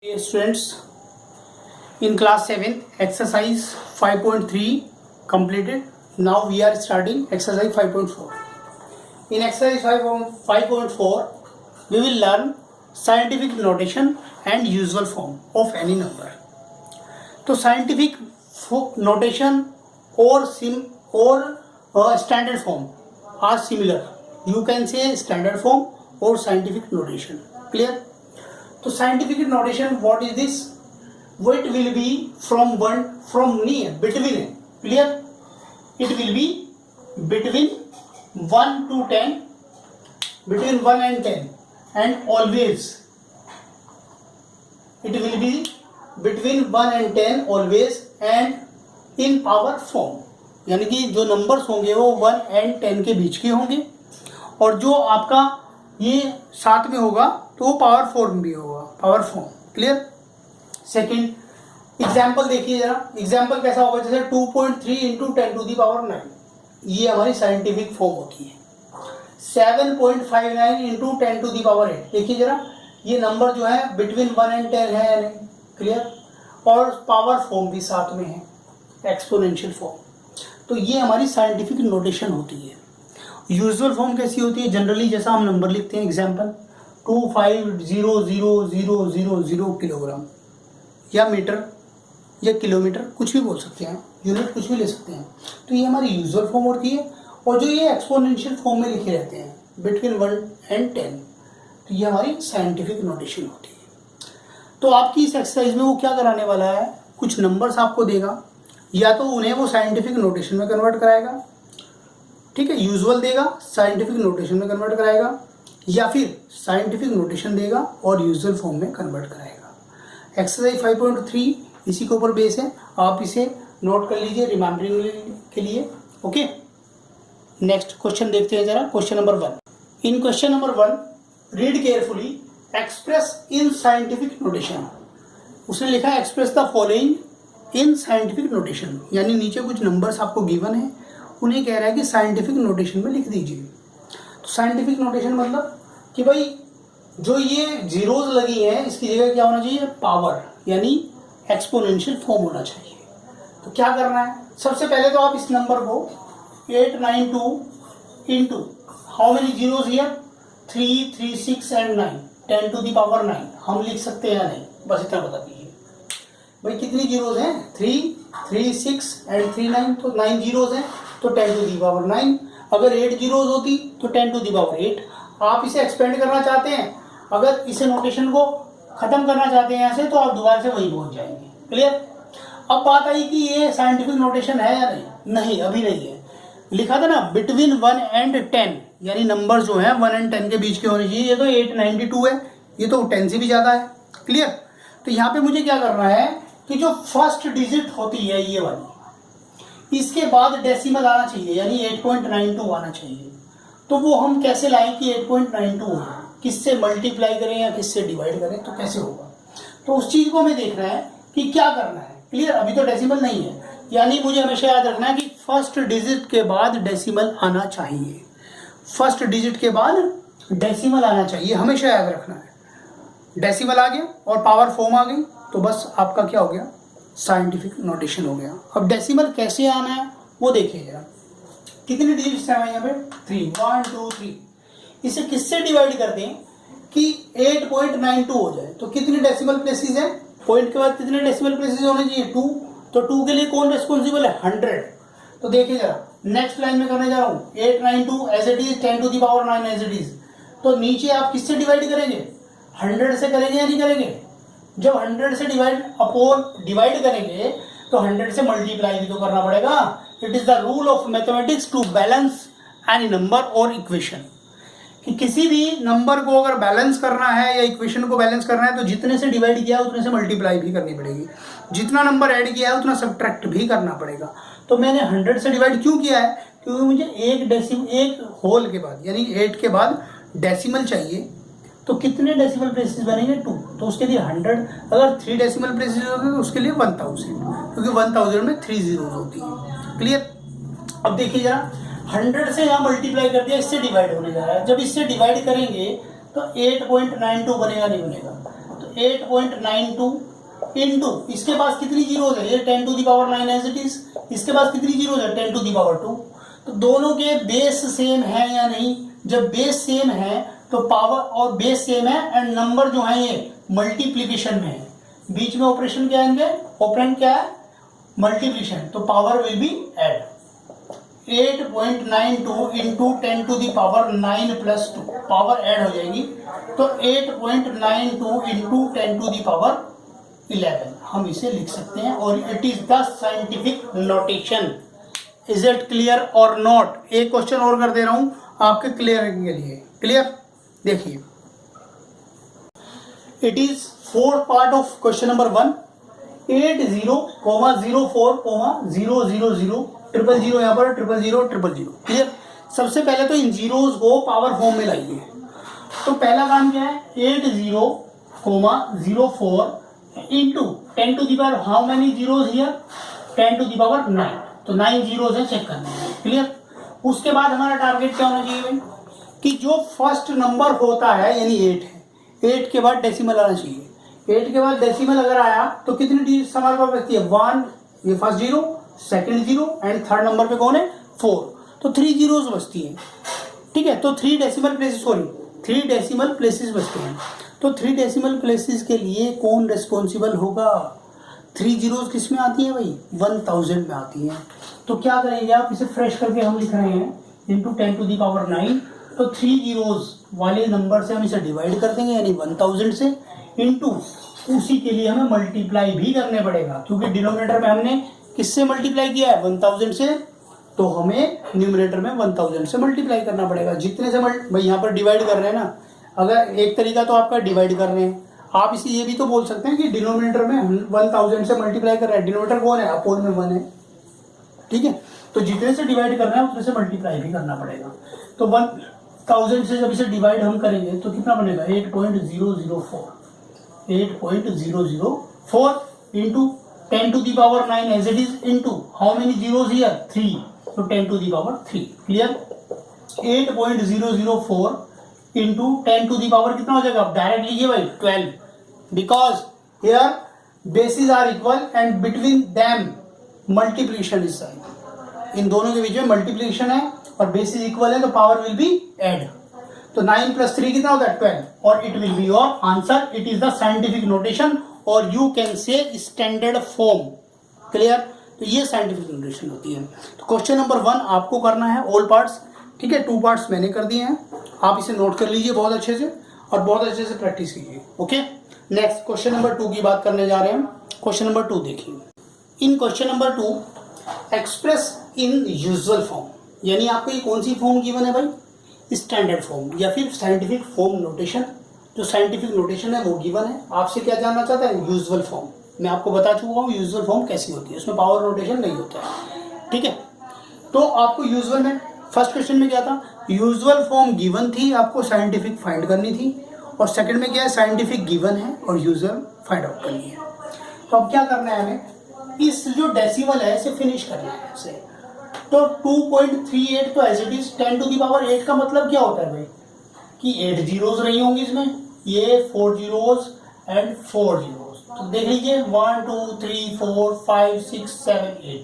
Dear students, in class 7 exercise 5.3 completed. Now we are starting exercise 5.4. In exercise 5.4 we will learn scientific notation and usual form of any number. तो scientific notation or standard form are similar. You can say standard form or scientific notation. Clear? तो scientific notation, what is this? It will be from near, between. Clear? It will be between 1 to 10, between 1 and 10, and always. It will be between 1 and 10 always and in power form. यानी कि जो numbers होंगे वो 1 and 10 के बीच के होंगे, और जो आपका ये साथ में होगा तो वो पावर फॉर्म भी होगा, power form. Clear? Second example देखिए जरा. एग्जाम्पल कैसा होगा? जैसे 2.3 इंटू 10 टू दी पावर 9, ये हमारी साइंटिफिक फॉर्म होती है. 7.59 इंटू 10 टू दी पावर 8, देखिए जरा, ये नंबर जो है बिटवीन 1 एंड 10 है या नहीं? क्लियर? और पावर फॉर्म भी साथ में है, एक्सपोनेंशियल फॉर्म. तो ये हमारी साइंटिफिक नोटेशन होती है. यूजुअल फॉर्म कैसी होती है? जनरली जैसा हम नंबर लिखते हैं, एग्जाम्पल 250000 किलोग्राम, या मीटर या किलोमीटर, कुछ भी बोल सकते हैं, यूनिट कुछ भी ले सकते हैं. तो ये हमारी यूजुअल फॉर्म होती है. और जो ये एक्सपोनेंशियल फॉर्म में लिखे रहते हैं बिटवीन 1 एंड 10, तो ये हमारी साइंटिफिक नोटेशन होती है. तो आपकी इस एक्सरसाइज में वो क्या कराने वाला है, कुछ नंबर्स आपको देगा, या तो उन्हें वो साइंटिफिक नोटेशन में कन्वर्ट कराएगा, ठीक है, यूजुअल देगा, साइंटिफिक नोटेशन में कन्वर्ट कराएगा, या फिर साइंटिफिक नोटेशन देगा और यूजुअल फॉर्म में कन्वर्ट कराएगा. एक्सरसाइज 5.3 इसी के ऊपर बेस है. आप इसे नोट कर लीजिए रिमाइंडरिंग के लिए. ओके, नेक्स्ट क्वेश्चन देखते हैं जरा. Question number 1. In question number 1 read carefully, express in scientific notation. उसने लिखा है express the following in scientific notation, यानी नीचे कुछ नंबर्स आपको गिवन है, उन्हें कह रहा है कि साइंटिफिक नोटेशन में लिख दीजिए. तो साइंटिफिक नोटेशन मतलब कि भाई जो ये जीरोज लगी हैं इसकी जगह क्या होना चाहिए? पावर, यानी एक्सपोनेंशियल फॉर्म होना चाहिए. तो क्या करना है? सबसे पहले तो आप इस नंबर को 892 into how many zeros here? 3, 3, 6 and 9, 10 to the power 9 हम लिख सकते हैं या नहीं? बस इतना बता दीजिए भाई. कितनी जीरोज हैं? 3, 3, 6 एंड 3, 9, तो 9 जीरोज हैं, तो 10 टू दी पावर 9. अगर 8 जीरोज होती तो 10 टू दी पावर 8. आप इसे एक्सपेंड करना चाहते हैं, अगर इसे नोटेशन को खत्म करना चाहते हैं ऐसे, तो आप दोबारा से वही पहुंच जाएंगे. क्लियर? अब बात आई कि ये साइंटिफिक नोटेशन है या नहीं? नहीं, अभी नहीं है. लिखा था ना बिटवीन 1 एंड 10, यानी नंबर जो है 1 एंड 10 के बीच के होने चाहिए. ये तो 892 है, ये तो 10 से भी ज्यादा है. क्लियर? तो यहाँ पे मुझे क्या करना है कि जो फर्स्ट डिजिट होती है ये वाली, इसके बाद डेसिमल आना चाहिए, यानी 8.92 आना चाहिए. तो वो हम कैसे लाएं कि 8.92 हो जाए? किससे मल्टीप्लाई करें या किससे डिवाइड करें, तो कैसे होगा? तो उस चीज़ को हमें देखना है कि क्या करना है. क्लियर? अभी तो डेसिमल नहीं है, यानी मुझे हमेशा याद रखना है कि फर्स्ट डिजिट के बाद डेसिमल आना चाहिए. फर्स्ट डिजिट के बाद डेसिमल आना चाहिए, हमेशा याद रखना है. डेसिमल आ गया और पावर फॉर्म आ गई, तो बस आपका क्या हो गया? साइंटिफिक नोटेशन हो गया. अब डेसिमल कैसे आना है वो देखिए जरा. कितने डिजिट्स हैं यहाँ पे? 3, 1, 2, 3. इसे किससे डिवाइड कर दें कि 8.92 हो जाए? तो कितने डेसिमल प्लेसेस हैं? पॉइंट के बाद कितने डेसिमल प्लेसेस होने चाहिए? 2. तो 2 के लिए कौन रेस्पॉन्सिबल है? 100. तो देखिए जरा, नेक्स्ट लाइन में करने जा रहा हूँ. 892 as it is, 10 to the power 9 as it is. तो नीचे आप किससे डिवाइड करेंगे? 100 से करेंगे या नहीं करेंगे? जब 100 से डिवाइड करेंगे तो 100 से मल्टीप्लाई भी तो करना पड़ेगा. It is the rule of mathematics to balance any number और इक्वेशन, कि किसी भी नंबर को अगर बैलेंस करना है या इक्वेशन को बैलेंस करना है तो जितने से डिवाइड किया है उतने से मल्टीप्लाई भी करनी पड़ेगी, जितना नंबर ऐड किया है उतना सब्ट्रैक्ट भी करना पड़ेगा. तो मैंने 100 से डिवाइड क्यों किया है? क्योंकि मुझे एक होल के बाद, यानी 8 के बाद डेसिमल चाहिए. तो कितने डेसिमल प्लेसेस बनेंगे? 2. तो उसके लिए 100. अगर 3 डेसिमल प्लेसेस होते हैं तो उसके लिए 1000, क्योंकि 1000 में 3 जीरोज होती है. क्लियर? अब देखिए जरा, 100 से यहाँ मल्टीप्लाई कर दिया, इससे डिवाइड होने जा रहा है. जब इससे डिवाइड करेंगे तो 8.92 बनेगा नहीं बनेगा? तो 8.92 इंटू इसके पास कितनी जीरोज है, ये 10 to the power 9 as it is, इसके पास कितनी जीरोज है 10 टू द पावर 2। तो दोनों के बेस सेम है या नहीं, जब बेस सेम है तो पावर और बेस सेम है एंड नंबर जो है ये मल्टीप्लीकेशन में है, बीच में ऑपरेशन क्या है इनके, ऑपरेंड क्या है मल्टीप्लीकेशन, तो power will be add 8.92 into 10 to the power 9 plus 2 power add हो जाएगी, तो 8.92 इंटू 10 टू द पावर 11 हम इसे लिख सकते हैं और it is the scientific notation. Is it clear और नॉट? एक क्वेश्चन और कर दे रहा हूं आपके क्लियर के लिए। क्लियर? देखिए, it is fourth part of question number 1, 80,04,000 triple zero यहाँ पर 00000। क्लियर? सबसे पहले तो इन जीरोज को पावर फॉर्म में लाइए। तो पहला काम क्या है, 80,04 into 10 to the power, how many zeros here 10 to the power 9, तो 9 जीरोज है, चेक करना है। क्लियर? उसके बाद हमारा टारगेट क्या होना चाहिए भाई, कि जो फर्स्ट नंबर होता है यानी 8 है, 8 के बाद डेसिमल आना चाहिए, 8 के बाद डेसिमल अगर आया तो कितनी डिजिट हमारे पास बचती है 1, ये first zero, second zero and third number पे कौन है 4, तो 3 जीरोज बचती है। ठीक है, तो 3 decimal places, sorry 3 decimal places बचते हैं। तो 3 डेसिमल प्लेसेस के लिए कौन रिस्पॉन्सिबल होगा, 3 जीरोज किस में आती है भाई 1000 में आती है। तो क्या करेंगे आप, इसे फ्रेश करके हम लिख रहे हैं इंटू 10 टू दी पावर 9, तो 3 जीरोज वाले नंबर से हम इसे डिवाइड कर देंगे यानी 1000 से, इंटू उसी के लिए हमें मल्टीप्लाई भी करने पड़ेगा क्योंकि डिनोमिनेटर में हमने किससे मल्टीप्लाई किया है 1000 से, तो हमें न्यूमरेटर में 1000 से मल्टीप्लाई करना पड़ेगा। जितने से भाई यहाँ पर डिवाइड कर रहे हैं ना, अगर एक तरीका तो आपका डिवाइड कर रहे हैं, आप इसे ये भी तो बोल सकते हैं कि डिनोमिनेटर में 1000 से मल्टीप्लाई कर रहे हैं, डिनोमिनेटर कौन है अपोल में 1 है। ठीक है, तो जितने से डिवाइड कर रहे हैं उतने से मल्टीप्लाई भी करना पड़ेगा। तो 1000 से जब इसे डिवाइड हम करेंगे तो कितना बनेगा 8.004 into 10 to the power 9 as it is into how many zeros here 3, तो 10 to the power 3। Clear? 8.004 into 10 to the power कितना हो जाएगा, डायरेक्ट लीजिए भाई 12, because here basis are equal and between them multiplication is sign, इन दोनों के बीच में मल्टीप्लिकेशन है और बेसिस इक्वल है तो पावर विल बी एड, तो 9 प्लस 3 कितना होता है 12 और it will be your answer. It is the scientific notation और you can say standard form. Clear? तो ये साइंटिफिक नोटेशन होती है। तो क्वेश्चन नंबर 1 आपको करना है ऑल पार्ट्स। ठीक है, 2 पार्ट्स मैंने कर दिए हैं, आप इसे नोट कर लीजिए बहुत अच्छे से और बहुत अच्छे से प्रैक्टिस कीजिए। ओके, नेक्स्ट क्वेश्चन नंबर 2 की बात करने जा रहे हैं। क्वेश्चन नंबर 2 देखिए, in question number 2 express in usual form, यानी आपको ये कौन सी फॉर्म गिवन है भाई, स्टैंडर्ड फॉर्म या फिर साइंटिफिक फॉर्म नोटेशन। जो साइंटिफिक नोटेशन है वो गिवन है, आपसे क्या जानना चाहता है यूजुअल फॉर्म। मैं आपको बता चुका हूँ यूजुअल फॉर्म कैसी होती है, उसमें पावर नोटेशन नहीं होता है। ठीक है, तो आपको यूजुअल में फर्स्ट क्वेश्चन में क्या था, यूजुअल फॉर्म गिवन थी, आपको साइंटिफिक फाइंड करनी थी, और सेकंड में क्या है साइंटिफिक गिवन है और यूजुअल फाइंड आउट करनी है। तो अब क्या करना है हमें, इस जो डेसिमल है इसे फिनिश करना है इसे। तो 2.38 तो as it is 10 to the power 8 का मतलब क्या होता है भाई कि 8 जीरोज रही होंगी इसमें, ये 4 जीरोज एंड 4 जीरोज, तो देख लीजिए 1 2 3 4 5 6 7 8।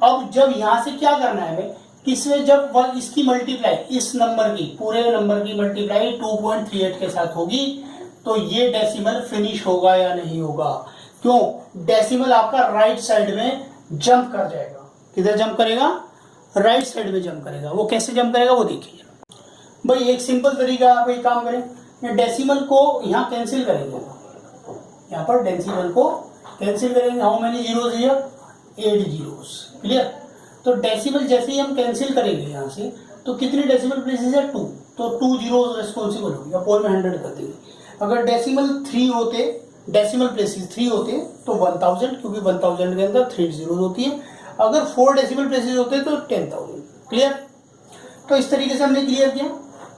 अब जब यहाँ से क्या करना है भाई, इसमें जब इसकी मल्टीप्लाई इस नंबर की पूरे नंबर की मल्टीप्लाई 2.38 के साथ होगी तो ये डेसिमल फिनिश होगा या नहीं होगा। क्यों, डेसिमल आपका राइट साइड में जंप कर जाएगा। किधर जंप करेगा, राइट साइड में जंप करेगा। वो कैसे जंप करेगा वो देखिए भाई, एक सिंपल तरीका आप एक काम करें, डेसिमल को यहाँ कैंसिल करेंगे, यहाँ पर डेसिमल को कैंसिल करेंगे। How many zeros here 8 zeros. Clear? तो डेसिमल जैसे ही हम कैंसिल करेंगे यहाँ से तो कितनी डेसिमल प्लेसेस है 2, तो 2 जीरोज रिस्पॉन्सिबल होगी, अपोल में 100 कर देंगे। अगर डेसिमल 3 होते, डेसिमल प्लेसेस 3 होते तो 1000, क्योंकि 1000 के अंदर 3 जीरोज होती है। अगर 4 डेसिमल प्लेसेस होते तो 10,000। क्लियर? तो इस तरीके से हमने क्लियर किया।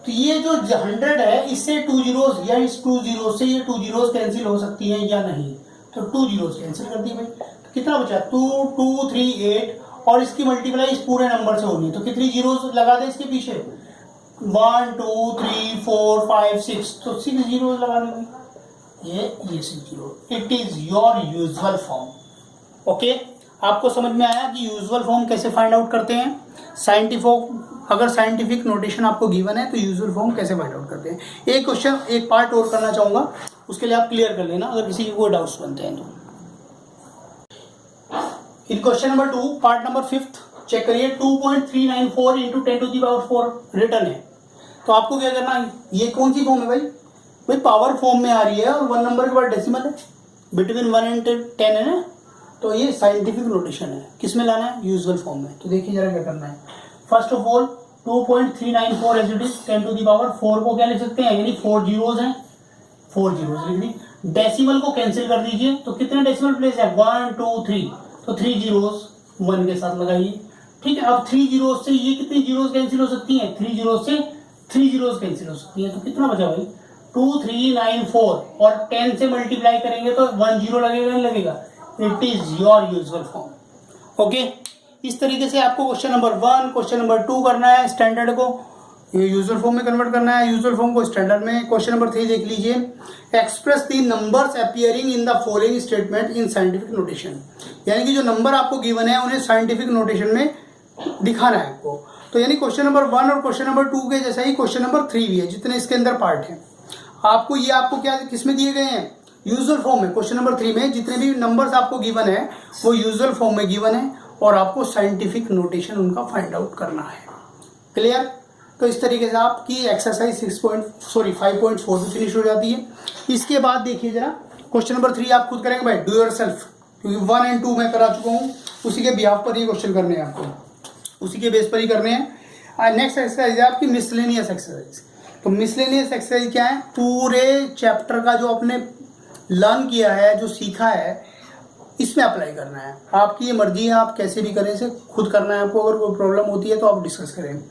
तो ये जो 100 है इससे 2 जीरोज या इस 2 जीरोज से ये 2 जीरोज कैंसिल हो सकती है या नहीं, तो 2 जीरोज कैंसिल कर दी भाई। तो कितना बचा 2 2 3 8 और इसकी मल्टीप्लाई इस पूरे नंबर से होनी, तो कितनी जीरोज लगा दे इसके पीछे 1 2 3 4 5 6, तो 6 जीरोज लगा दे भाई। ये 0, it is your usual form. Okay, आपको समझ में आया कि यूजुअल फॉर्म कैसे फाइंड आउट करते हैं। अगर साइंटिफिक नोटेशन आपको गिवन है तो यूजुअल फॉर्म कैसे फाइंड आउट करते हैं। एक क्वेश्चन, एक पार्ट और करना चाहूंगा, उसके लिए आप क्लियर कर लेना अगर किसी के कोई डाउट्स बनते हैं तो। In question number 2 part number 5 check करिए, 2.394 इंटू 10⁴ रिटर्न है। तो आपको क्या करना है, ये कौन सी फॉर्म है भाई पावर फॉर्म में आ रही है और 1 नंबर के बाद डेसिमल है, बिटवीन 1 एंड 10 है ना, तो ये साइंटिफिक नोटेशन है। किस में लाना है, यूजुअल फॉर्म में। तो देखिए जरा क्या करना है। First of all 2.394 as it is 10⁴ को क्या लिख सकते हैं, यानी 4 जीरोज हैं, 4 जीरोज लिख दी। डेसिमल को कैंसिल कर दीजिए, तो कितने डेसिमल प्लेस है, 1 2 3, तो 3 जीरोज 1 के साथ लगाइए। ठीक है, अब 3 जीरोज से ये कितनी जीरोज कैंसिल हो सकती है, 3 जीरोज से 3 जीरोज कैंसिल हो सकती है। तो कितना बचा भाई, 2394, और 10 से मल्टीप्लाई करेंगे तो 1 जीरो लगेगा, नहीं लगेगा। It is your usual form. Okay, इस तरीके से आपको क्वेश्चन नंबर 1, क्वेश्चन नंबर 2 करना है, स्टैंडर्ड को ये यूजुअल फॉर्म में कन्वर्ट करना है, यूजुअल फॉर्म को स्टैंडर्ड में। क्वेश्चन नंबर 3 देख लीजिए, express the numbers appearing in the following statement in scientific notation, यानी कि जो नंबर आपको गिवन है उन्हें साइंटिफिक नोटेशन में दिखाना है आपको। तो यानी क्वेश्चन नंबर 1 और क्वेश्चन नंबर 2 के जैसा ही क्वेश्चन नंबर 3 भी है, जितने इसके अंदर पार्ट हैं आपको क्या किसमें दिए गए हैं, यूजुअल फॉर्म में। क्वेश्चन नंबर 3 में जितने भी नंबर्स आपको गिवन है वो यूजुअल फॉर्म में गिवन है और आपको साइंटिफिक नोटेशन उनका फाइंड आउट करना है। क्लियर। तो इस तरीके से आपकी एक्सरसाइज 5.4 भी फिनिश हो जाती है। इसके बाद देखिए जरा क्वेश्चन नंबर 3 आप खुद करेंगे भाई, डू योर सेल्फ, क्योंकि 1 एंड 2 मैं करा चुका हूँ, उसी के बिहाफ पर ये क्वेश्चन करने हैं आपको, उसी के बेस पर ही करने हैं। नेक्स्ट एक्सरसाइज है आपकी मिसलेनियस एक्सरसाइज। तो मिसलेनियस एक्सरसाइज क्या है, पूरे चैप्टर का जो आपने लर्न किया है, जो सीखा है, इसमें अप्लाई करना है। आपकी ये मर्जी है, आप कैसे भी करें, इसे खुद करना है आपको। अगर कोई प्रॉब्लम होती है तो आप डिस्कस करें।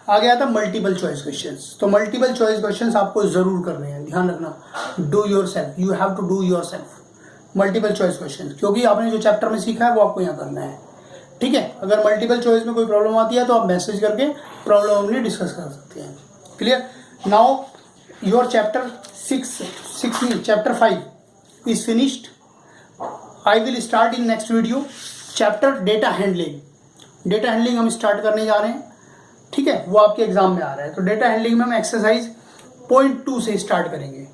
आगे आता मल्टीपल चॉइस क्वेश्चंस। तो मल्टीपल चॉइस क्वेश्चंस आपको जरूर करने हैं, ध्यान रखना, do yourself, you have to do yourself multiple choice question, क्योंकि आपने जो चैप्टर में सीखा है वो आपको यहाँ करना है। ठीक है, अगर मल्टीपल चॉइस में कोई प्रॉब्लम आती है तो आप मैसेज करके प्रॉब्लम अपनी डिस्कस कर सकते हैं। Clear. Now your chapter 5 is finished. I will start in next video chapter data handling. Data handling हम स्टार्ट करने जा रहे हैं। ठीक है, वो आपके एग्जाम में आ रहा है। तो डेटा हैंडलिंग में हम एक्सरसाइज 0.2 से स्टार्ट करेंगे,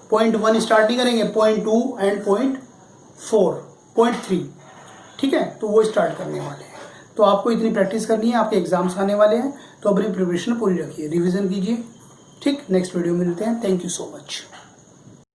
0.1 स्टार्ट नहीं करेंगे, 0.2 एंड 0.4, 0.3। ठीक है, तो वो स्टार्ट करने वाले हैं। तो आपको इतनी प्रैक्टिस करनी है, आपके एग्जाम्स आने वाले हैं, तो अपनी प्रिपरेशन पूरी रखिए, रिविजन कीजिए। ठीक, नेक्स्ट वीडियो में मिलते हैं। Thank you so much.